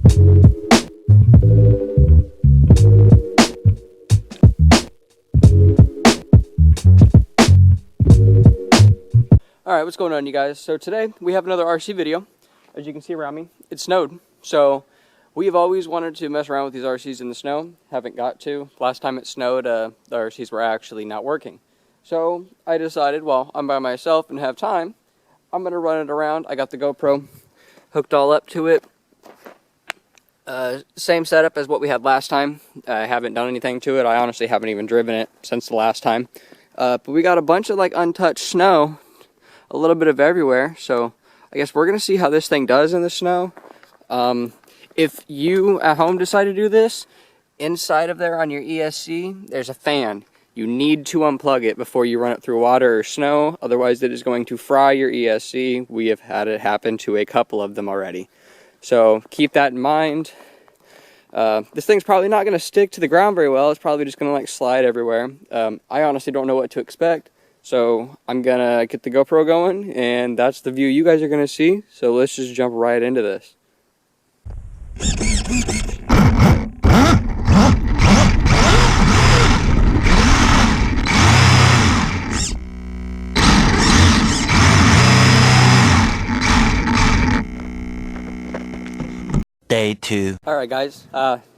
Alright, what's going on, you guys? So today we have another RC video. As you can see around me, it snowed. So we've always wanted to mess around with these RCs in the snow. Haven't got to. Last time it snowed, the RCs were actually not working. So I decided, well, I'm by myself and have time, I'm going to run it around. I got the GoPro hooked all up to it. Same setup as what we had last time. I haven't done anything to it. I honestly haven't even driven it since the last time. But we got a bunch of like untouched snow. A little bit of everywhere, so I guess we're gonna see how this thing does in the snow. If you at home decide to do this, inside of there on your ESC there's a fan. You need to unplug it before you run it through water or snow, otherwise it is going to fry your ESC. We have had it happen to a couple of them already, so keep that in mind. This thing's probably not going to stick to the ground very well. It's probably just going to like slide everywhere. I honestly don't know what to expect. So I'm gonna get the GoPro going, and that's the view you guys are gonna see. So let's just jump right into this. Day 2. Alright guys,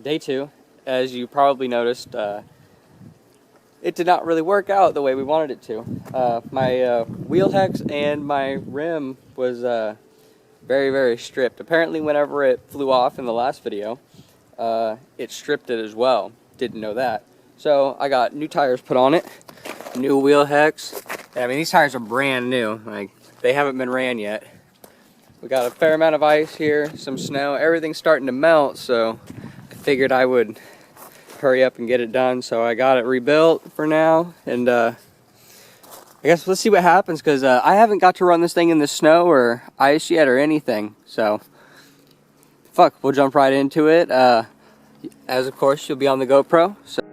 day 2. As you probably noticed, it did not really work out the way we wanted it to. My wheel hex and my rim was very, very stripped. Apparently whenever it flew off in the last video, it stripped it as well. Didn't know that. So I got new tires put on it, new wheel hex. I mean, these tires are brand new. Like, they haven't been ran yet. We got a fair amount of ice here, some snow. Everything's starting to melt, so I figured I would hurry up and get it done. So I got it rebuilt for now, and I guess let's see what happens, because I haven't got to run this thing in the snow or ice yet or anything. So fuck, we'll jump right into it. As of course you'll be on the GoPro, so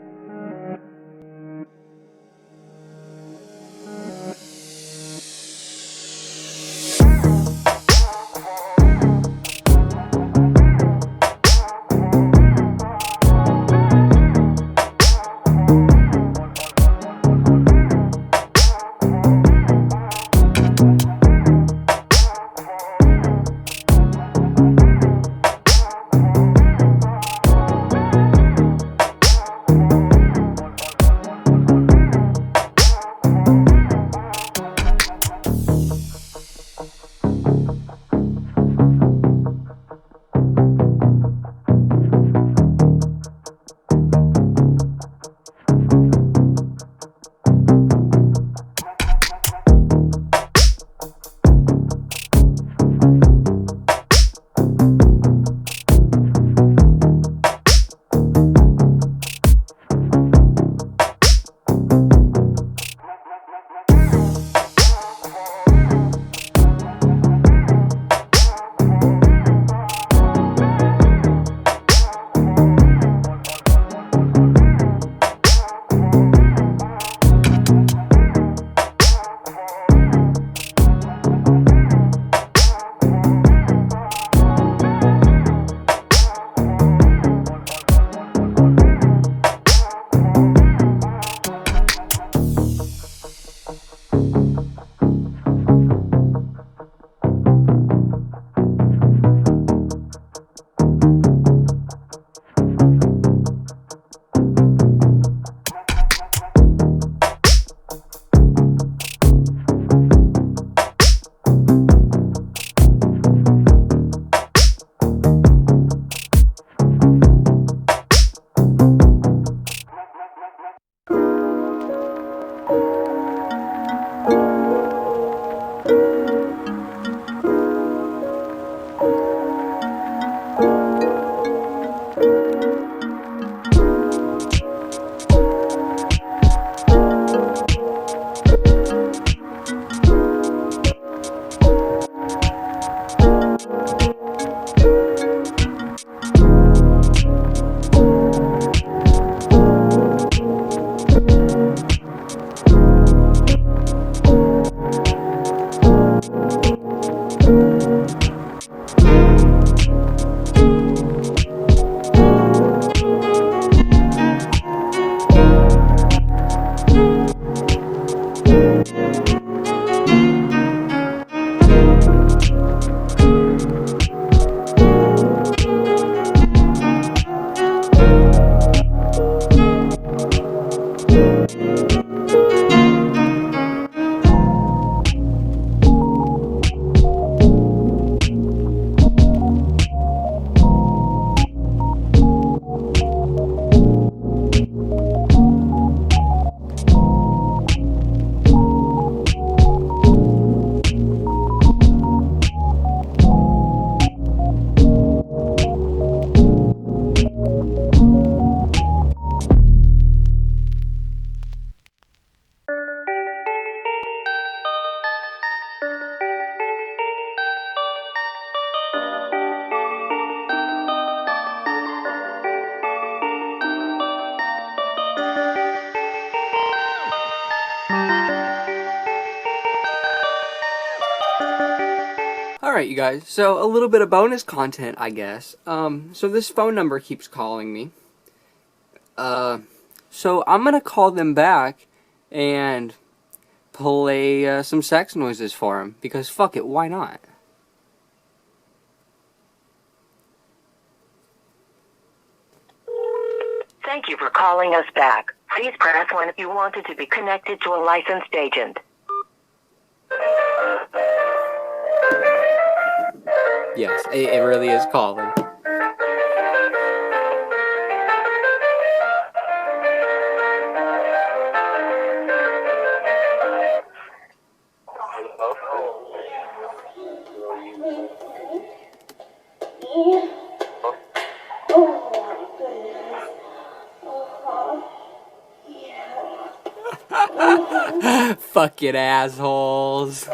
Alright, you guys, so a little bit of bonus content, I guess. So this phone number keeps calling me. So I'm gonna call them back and play some sex noises for them, because fuck it, why not? Thank you for calling us back. Please press 1 if you wanted to be connected to a licensed agent. Yes, it really is calling. Fucking assholes.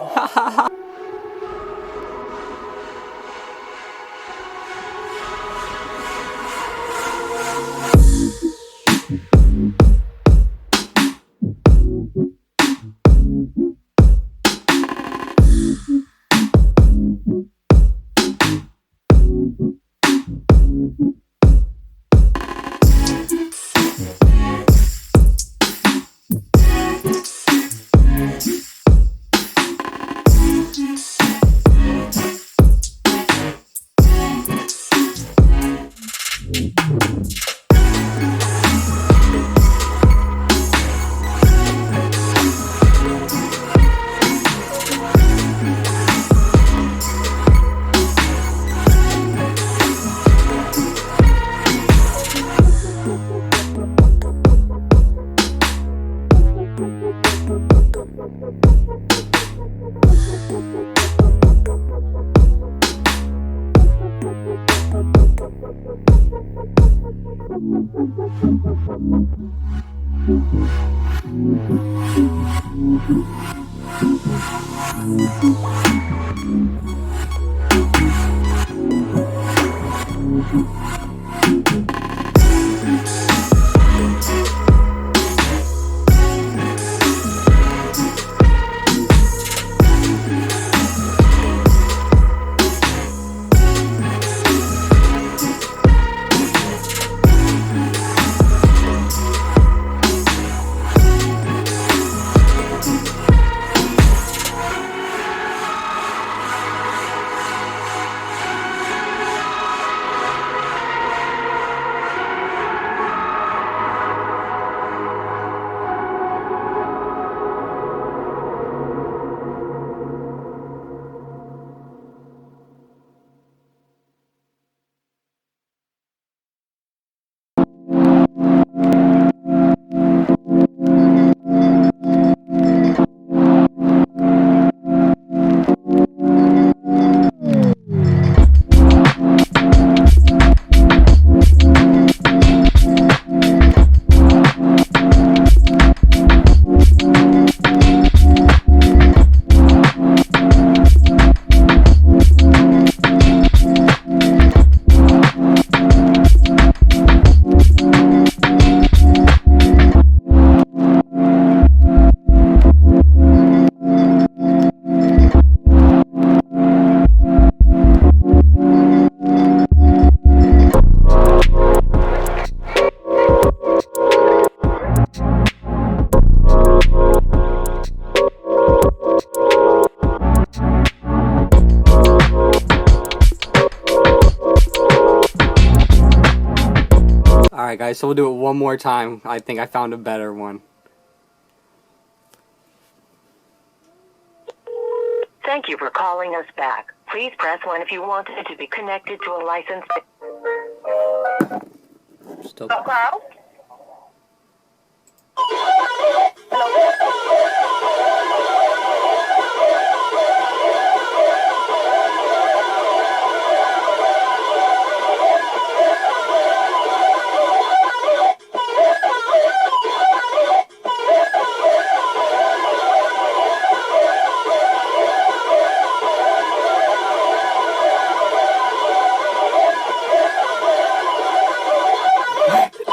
Alright guys, so we'll do it one more time. I think I found a better one. Thank you for calling us back. Please press 1 if you wanted to be connected to a licensed... Still. Hello?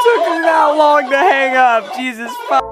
Took him that long to hang up. Jesus fuck.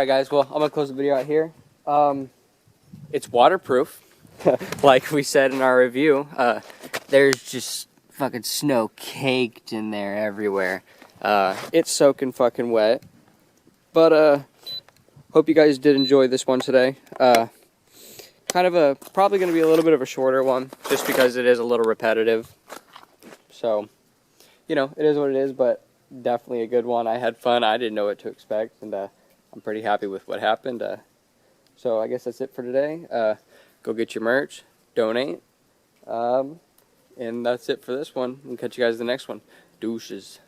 Alright guys, well, I'm going to close the video out here. It's waterproof, like we said in our review. There's just fucking snow caked in there everywhere. It's soaking fucking wet. But, hope you guys did enjoy this one today. Kind of probably going to be a little bit of a shorter one, just because it is a little repetitive. So, you know, it is what it is, but definitely a good one. I had fun. I didn't know what to expect, and I'm pretty happy with what happened. So I guess that's it for today. Go get your merch, donate, and that's it for this one. We'll catch you guys in the next one. Douches.